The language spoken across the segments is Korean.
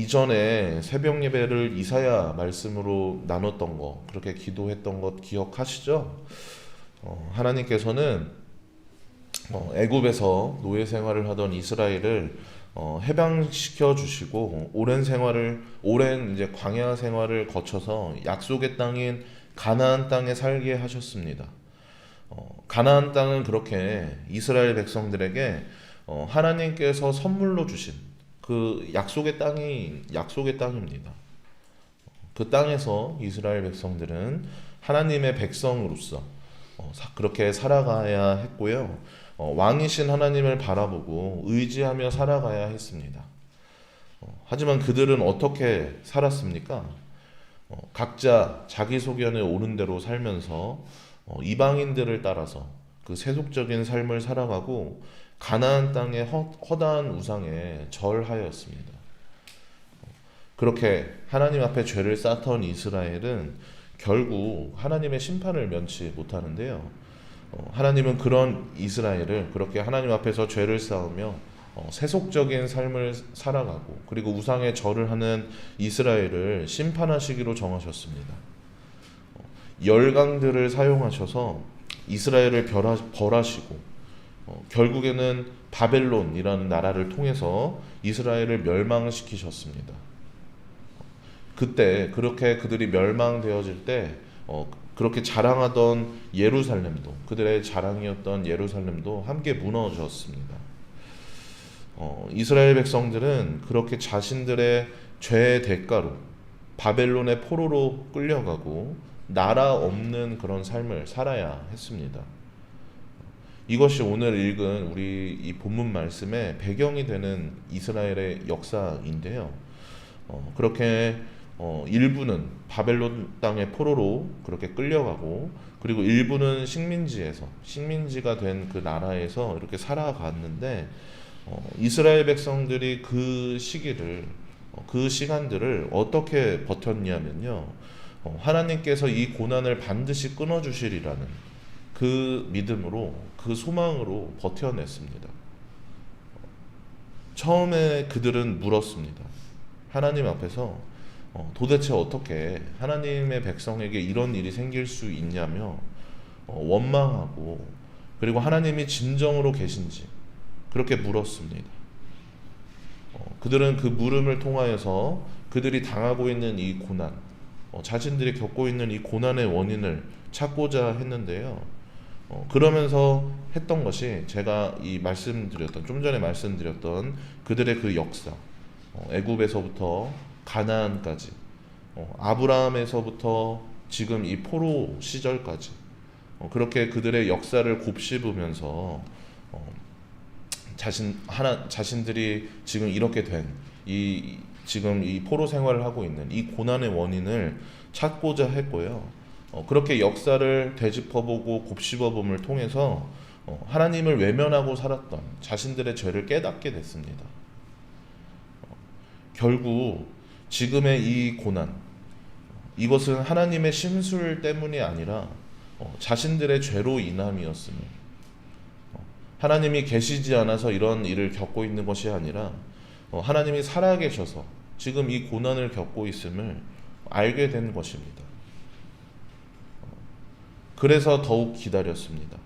이전에 새벽 예배를 이사야 말씀으로 나눴던 거, 그렇게 기도했던 것 기억하시죠? 하나님께서는 애굽에서 노예 생활을 하던 이스라엘을 해방시켜 주시고 오랜 이제 광야 생활을 거쳐서 약속의 땅인 가나안 땅에 살게 하셨습니다. 가나안 땅은 그렇게 이스라엘 백성들에게 하나님께서 선물로 주신 그 약속의 땅입니다. 그 땅에서 이스라엘 백성들은 하나님의 백성으로서 그렇게 살아가야 했고요. 왕이신 하나님을 바라보고 의지하며 살아가야 했습니다. 하지만 그들은 어떻게 살았습니까? 각자 자기 소견에 오른 대로 살면서 이방인들을 따라서 그 세속적인 삶을 살아가고 가나안 땅의 허다한 우상에 절하였습니다. 그렇게 하나님 앞에 죄를 쌓던 이스라엘은 결국 하나님의 심판을 면치 못하는데요. 하나님은 그런 이스라엘을 그렇게 하나님 앞에서 죄를 쌓으며 세속적인 삶을 살아가고 그리고 우상에 절을 하는 이스라엘을 심판하시기로 정하셨습니다. 열강들을 사용하셔서 이스라엘을 벌하시고 결국에는 바벨론이라는 나라를 통해서 이스라엘을 멸망시키셨습니다. 그때 그렇게 그들이 멸망되어질 때 그렇게 자랑하던 예루살렘도, 그들의 자랑이었던 예루살렘도 함께 무너졌습니다. 이스라엘 백성들은 그렇게 자신들의 죄의 대가로 바벨론의 포로로 끌려가고 나라 없는 그런 삶을 살아야 했습니다. 이것이 오늘 읽은 우리 이 본문 말씀의 배경이 되는 이스라엘의 역사인데요. 그렇게 일부는 바벨론 땅의 포로로 그렇게 끌려가고 그리고 일부는 식민지가 된 그 나라에서 이렇게 살아갔는데 이스라엘 백성들이 그 시간들을 어떻게 버텼냐면요. 하나님께서 이 고난을 반드시 끊어주시리라는 그 믿음으로, 그 소망으로 버텨냈습니다. 처음에 그들은 물었습니다. 하나님 앞에서 도대체 어떻게 하나님의 백성에게 이런 일이 생길 수 있냐며 원망하고 그리고 하나님이 진정으로 계신지 그렇게 물었습니다. 그들은 그 물음을 통하여서 그들이 당하고 있는 이 고난, 자신들이 겪고 있는 이 고난의 원인을 찾고자 했는데요. 그러면서 했던 것이 제가 좀 전에 말씀드렸던 그들의 그 역사, 애굽에서부터 가나안까지, 아브라함에서부터 지금 이 포로 시절까지 그렇게 그들의 역사를 곱씹으면서 자신들이 지금 이렇게 지금 이 포로 생활을 하고 있는 이 고난의 원인을 찾고자 했고요. 그렇게 역사를 되짚어보고 곱씹어봄을 통해서 하나님을 외면하고 살았던 자신들의 죄를 깨닫게 됐습니다. 결국 지금의 이 고난, 이것은 하나님의 심술 때문이 아니라 자신들의 죄로 인함이었음을, 하나님이 계시지 않아서 이런 일을 겪고 있는 것이 아니라 하나님이 살아계셔서 지금 이 고난을 겪고 있음을 알게 된 것입니다. 그래서 더욱 기다렸습니다.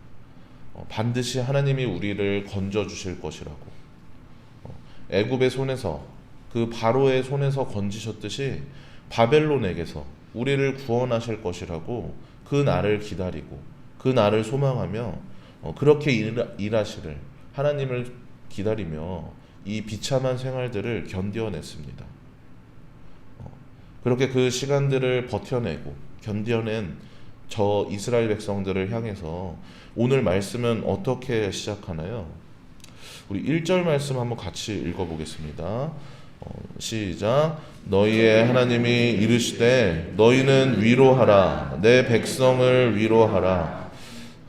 반드시 하나님이 우리를 건져 주실 것이라고. 애굽의 손에서, 그 바로의 손에서 건지셨듯이 바벨론에게서 우리를 구원하실 것이라고 그 날을 기다리고 그 날을 소망하며 그렇게 일하시를 하나님을 기다리며 이 비참한 생활들을 견뎌냈습니다. 그렇게 그 시간들을 버텨내고 견뎌낸 저 이스라엘 백성들을 향해서 오늘 말씀은 어떻게 시작하나요? 우리 1절 말씀 한번 같이 읽어보겠습니다. 시작. 너희의 하나님이 이르시되 너희는 위로하라, 내 백성을 위로하라.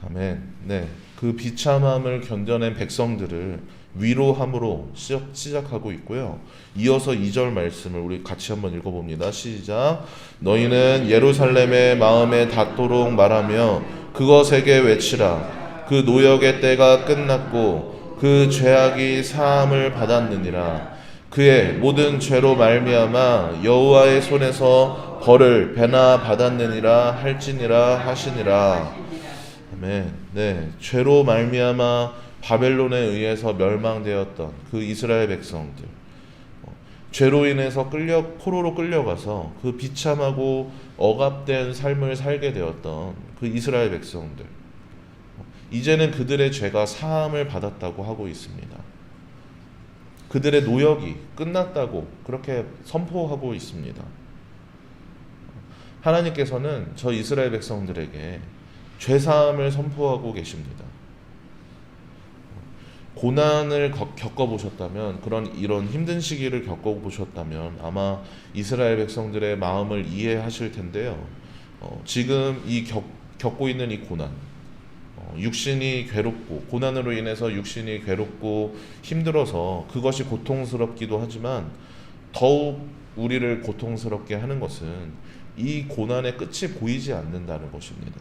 아멘. 네, 그 비참함을 견뎌낸 백성들을 위로함으로 시작하고 있고요. 이어서 2절 말씀을 우리 같이 한번 읽어봅니다. 시작. 너희는 예루살렘의 마음에 닿도록 말하며 그것에게 외치라. 그 노역의 때가 끝났고 그 죄악이 사함을 받았느니라. 그의 모든 죄로 말미암아 여호와의 손에서 벌을 배나 받았느니라 할지니라 하시니라. 아멘. 네, 죄로 말미암아 바벨론에 의해서 멸망되었던 그 이스라엘 백성들, 죄로 인해서 포로로 끌려가서 그 비참하고 억압된 삶을 살게 되었던 그 이스라엘 백성들, 이제는 그들의 죄가 사함을 받았다고 하고 있습니다. 그들의 노역이 끝났다고 그렇게 선포하고 있습니다. 하나님께서는 저 이스라엘 백성들에게 죄사함을 선포하고 계십니다. 고난을 겪어보셨다면, 이런 힘든 시기를 겪어보셨다면 아마 이스라엘 백성들의 마음을 이해하실 텐데요. 지금 겪고 있는 이 고난, 육신이 괴롭고, 고난으로 인해서 육신이 괴롭고 힘들어서 그것이 고통스럽기도 하지만, 더욱 우리를 고통스럽게 하는 것은 이 고난의 끝이 보이지 않는다는 것입니다.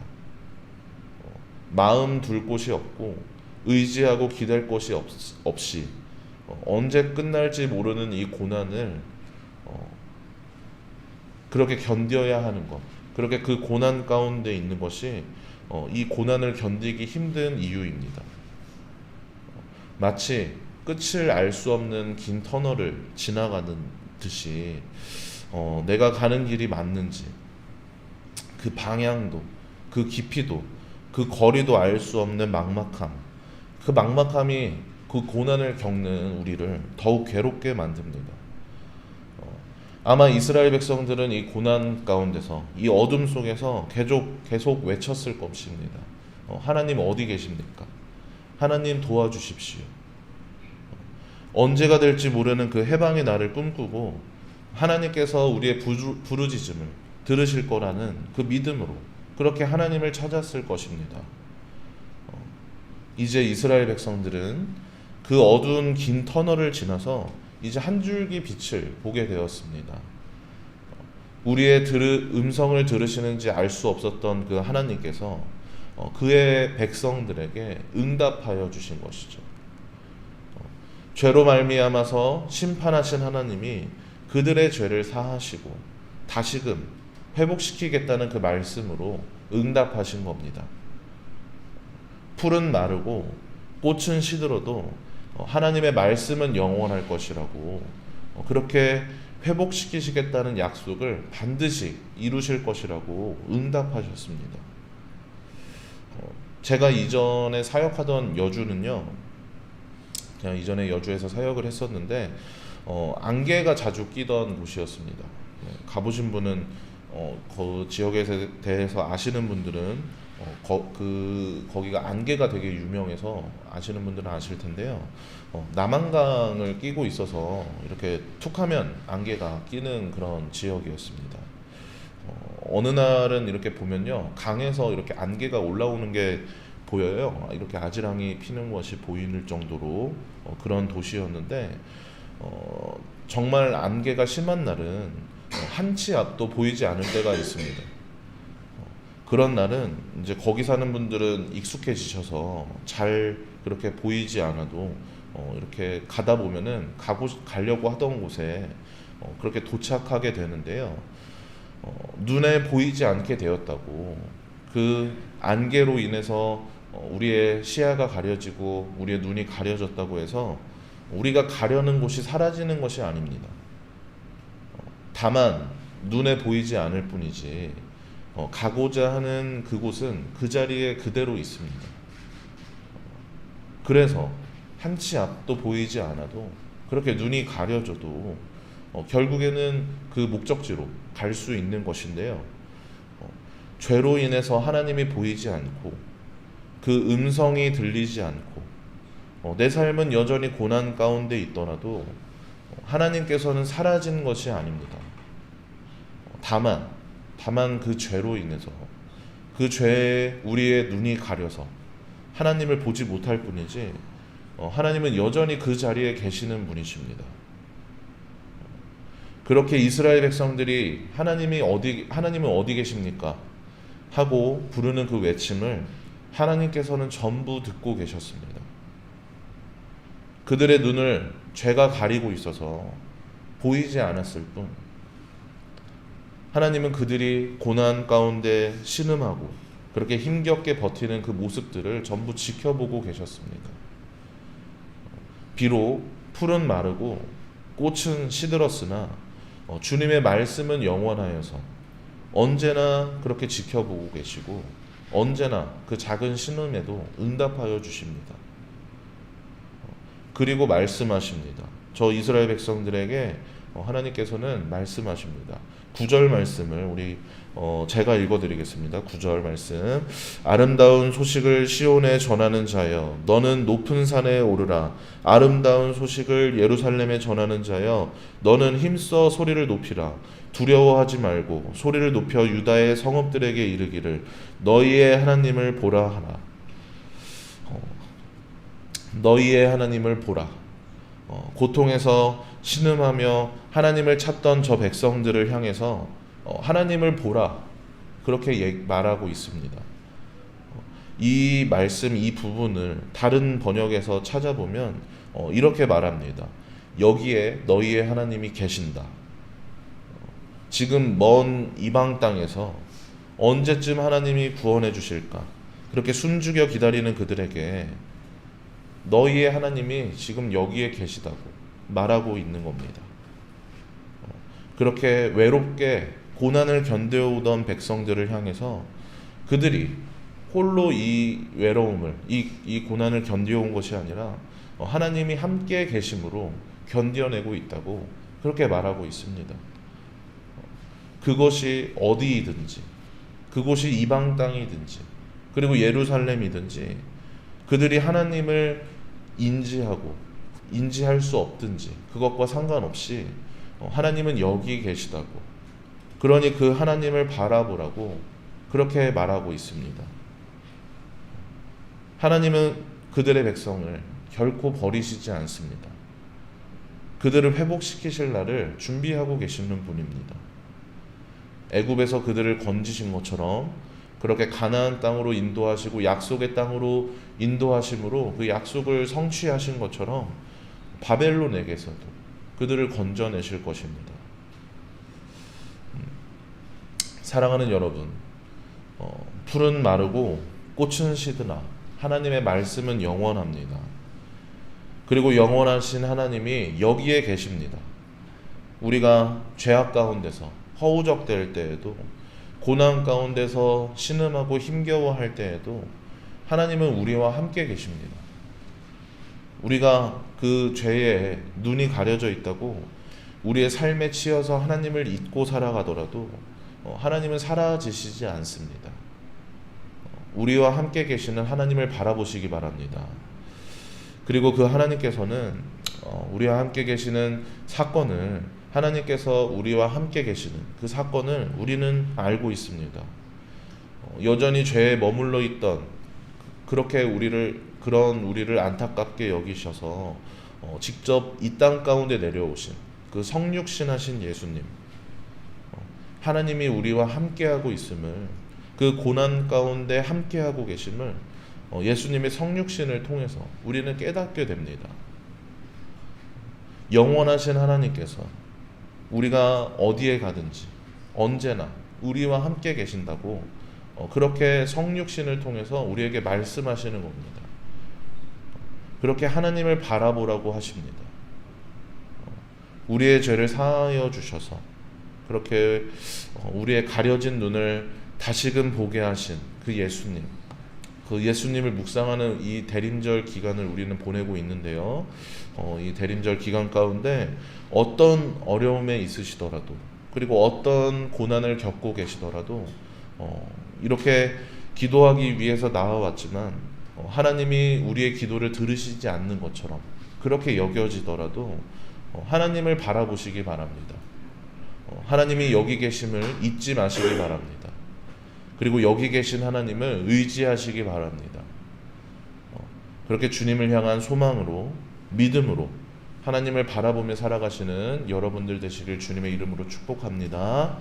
마음 둘 곳이 없고 의지하고 기댈 곳이 없이 언제 끝날지 모르는 이 고난을 그렇게 견뎌야 하는 것, 그렇게 그 고난 가운데 있는 것이 이 고난을 견디기 힘든 이유입니다. 마치 끝을 알 수 없는 긴 터널을 지나가는 듯이 내가 가는 길이 맞는지, 그 방향도, 그 깊이도, 그 거리도 알 수 없는 막막함, 그 막막함이 그 고난을 겪는 우리를 더욱 괴롭게 만듭니다. 아마 이스라엘 백성들은 이 고난 가운데서, 이 어둠 속에서 계속 외쳤을 것입니다. 하나님 어디 계십니까? 하나님 도와주십시오. 언제가 될지 모르는 그 해방의 날을 꿈꾸고 하나님께서 우리의 부르짖음을 들으실 거라는 그 믿음으로 그렇게 하나님을 찾았을 것입니다. 이제 이스라엘 백성들은 그 어두운 긴 터널을 지나서 이제 한 줄기 빛을 보게 되었습니다. 우리의 음성을 들으시는지 알 수 없었던 그 하나님께서 그의 백성들에게 응답하여 주신 것이죠. 죄로 말미암아서 심판하신 하나님이 그들의 죄를 사하시고 다시금 회복시키겠다는 그 말씀으로 응답하신 겁니다. 풀은 마르고 꽃은 시들어도 하나님의 말씀은 영원할 것이라고, 그렇게 회복시키시겠다는 약속을 반드시 이루실 것이라고 응답하셨습니다. 제가 이전에 사역하던 여주는요, 그냥 이전에 여주에서 사역을 했었는데 안개가 자주 끼던 곳이었습니다. 가보신 분은 그 지역에 대해서 아시는 분들은 거기가 안개가 되게 유명해서 아시는 분들은 아실 텐데요. 남한강을 끼고 있어서 이렇게 툭하면 안개가 끼는 그런 지역이었습니다. 어느 날은 이렇게 보면요, 강에서 이렇게 안개가 올라오는 게 보여요. 이렇게 아지랑이 피는 것이 보이는 정도로 그런 도시였는데, 정말 안개가 심한 날은 한 치 앞도 보이지 않을 때가 있습니다. 그런 날은 이제 거기 사는 분들은 익숙해지셔서 잘 그렇게 보이지 않아도 이렇게 가다 보면은 가려고 하던 곳에 그렇게 도착하게 되는데요. 눈에 보이지 않게 되었다고, 그 안개로 인해서 우리의 시야가 가려지고 우리의 눈이 가려졌다고 해서 우리가 가려는 곳이 사라지는 것이 아닙니다. 다만 눈에 보이지 않을 뿐이지 가고자 하는 그곳은 그 자리에 그대로 있습니다. 그래서 한 치 앞도 보이지 않아도, 그렇게 눈이 가려져도 결국에는 그 목적지로 갈 수 있는 것인데요. 죄로 인해서 하나님이 보이지 않고 그 음성이 들리지 않고 내 삶은 여전히 고난 가운데 있더라도 하나님께서는 사라진 것이 아닙니다. 다만 그 죄로 인해서, 그 죄에 우리의 눈이 가려서 하나님을 보지 못할 뿐이지, 하나님은 여전히 그 자리에 계시는 분이십니다. 그렇게 이스라엘 백성들이 하나님은 어디 계십니까? 하고 부르는 그 외침을 하나님께서는 전부 듣고 계셨습니다. 그들의 눈을 죄가 가리고 있어서 보이지 않았을 뿐 하나님은 그들이 고난 가운데 신음하고 그렇게 힘겹게 버티는 그 모습들을 전부 지켜보고 계셨습니다. 비록 풀은 마르고 꽃은 시들었으나 주님의 말씀은 영원하여서 언제나 그렇게 지켜보고 계시고 언제나 그 작은 신음에도 응답하여 주십니다. 그리고 말씀하십니다. 저 이스라엘 백성들에게 하나님께서는 말씀하십니다. 9절 말씀을 제가 읽어드리겠습니다. 9절 말씀. 아름다운 소식을 시온에 전하는 자여 너는 높은 산에 오르라. 아름다운 소식을 예루살렘에 전하는 자여 너는 힘써 소리를 높이라. 두려워하지 말고 소리를 높여 유다의 성읍들에게 이르기를 너희의 하나님을 보라 하라. 너희의 하나님을 보라. 고통에서 신음하며 하나님을 찾던 저 백성들을 향해서 하나님을 보라 그렇게 말하고 있습니다. 이 말씀 이 부분을 다른 번역에서 찾아보면 이렇게 말합니다. 여기에 너희의 하나님이 계신다. 지금 먼 이방 땅에서 언제쯤 하나님이 구원해 주실까 그렇게 숨죽여 기다리는 그들에게 너희의 하나님이 지금 여기에 계시다고 말하고 있는 겁니다. 그렇게 외롭게 고난을 견뎌오던 백성들을 향해서 그들이 홀로 이 외로움을 이 고난을 견뎌온 것이 아니라 하나님이 함께 계심으로 견뎌내고 있다고 그렇게 말하고 있습니다. 그것이 어디이든지 그곳이 이방 땅이든지 그리고 예루살렘이든지 그들이 하나님을 인지할 수 없든지 그것과 상관없이 하나님은 여기 계시다고 그러니 그 하나님을 바라보라고 그렇게 말하고 있습니다. 하나님은 그들의 백성을 결코 버리시지 않습니다. 그들을 회복시키실 날을 준비하고 계시는 분입니다. 애굽에서 그들을 건지신 것처럼 그렇게 가나안 땅으로 인도하시고 약속의 땅으로 인도하심으로 그 약속을 성취하신 것처럼 바벨론에게서도 그들을 건져내실 것입니다. 사랑하는 여러분, 풀은 마르고 꽃은 시드나 하나님의 말씀은 영원합니다. 그리고 영원하신 하나님이 여기에 계십니다. 우리가 죄악 가운데서 허우적될 때에도 고난 가운데서 신음하고 힘겨워할 때에도 하나님은 우리와 함께 계십니다. 우리가 그 죄에 눈이 가려져 있다고 우리의 삶에 치여서 하나님을 잊고 살아가더라도 하나님은 사라지시지 않습니다. 우리와 함께 계시는 하나님을 바라보시기 바랍니다. 그리고 그 하나님께서는 우리와 함께 계시는 사건을 하나님께서 우리와 함께 계시는 그 사건을 우리는 알고 있습니다. 여전히 죄에 머물러 있던 그렇게 우리를 안타깝게 여기셔서 직접 이 땅 가운데 내려오신 그 성육신하신 예수님, 하나님이 우리와 함께하고 있음을 그 고난 가운데 함께하고 계심을 예수님의 성육신을 통해서 우리는 깨닫게 됩니다. 영원하신 하나님께서 우리가 어디에 가든지 언제나 우리와 함께 계신다고 그렇게 성육신을 통해서 우리에게 말씀하시는 겁니다. 그렇게 하나님을 바라보라고 하십니다. 우리의 죄를 사하여 주셔서 그렇게 우리의 가려진 눈을 다시금 보게 하신 그 예수님, 그 예수님을 묵상하는 이 대림절 기간을 우리는 보내고 있는데요. 이 대림절 기간 가운데 어떤 어려움에 있으시더라도 그리고 어떤 고난을 겪고 계시더라도 이렇게 기도하기 위해서 나와왔지만 하나님이 우리의 기도를 들으시지 않는 것처럼 그렇게 여겨지더라도 하나님을 바라보시기 바랍니다. 하나님이 여기 계심을 잊지 마시기 바랍니다. 그리고 여기 계신 하나님을 의지하시기 바랍니다. 그렇게 주님을 향한 소망으로 믿음으로 하나님을 바라보며 살아가시는 여러분들 되시길 주님의 이름으로 축복합니다.